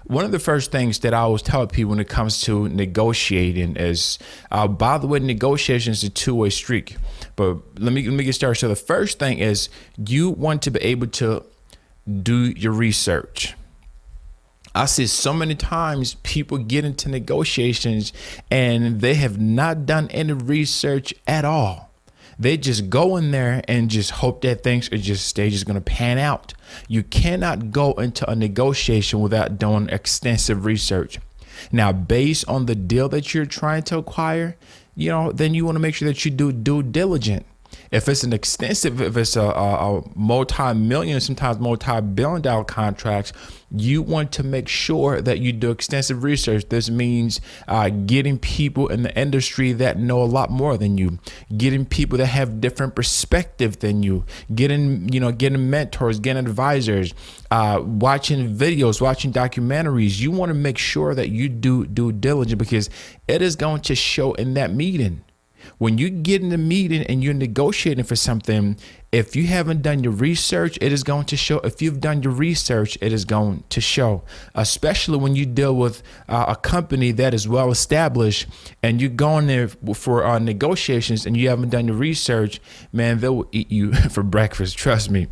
one of the first things that I always tell people when it comes to negotiating is, by the way, negotiation is a two-way streak. But let me get started. So the first thing is you want to be able to do your research. I see so many times people get into negotiations and they have not done any research at all. They just go in there and just hope that things are just going to pan out. You cannot go into a negotiation without doing extensive research. Now, based on the deal that you're trying to acquire, then you want to make sure that you do due diligence. If it's a multi-million, sometimes multi-billion-dollar contracts, you want to make sure that you do extensive research. This means getting people in the industry that know a lot more than you, getting people that have different perspective than you, getting mentors, getting advisors, watching videos, watching documentaries. You want to make sure that you do due diligence, because it is going to show in that meeting. When you get in the meeting and you're negotiating for something, if you haven't done your research, it is going to show. If you've done your research, it is going to show, especially when you deal with a company that is well established and you're going there for negotiations and you haven't done your research, man, they will eat you for breakfast. Trust me.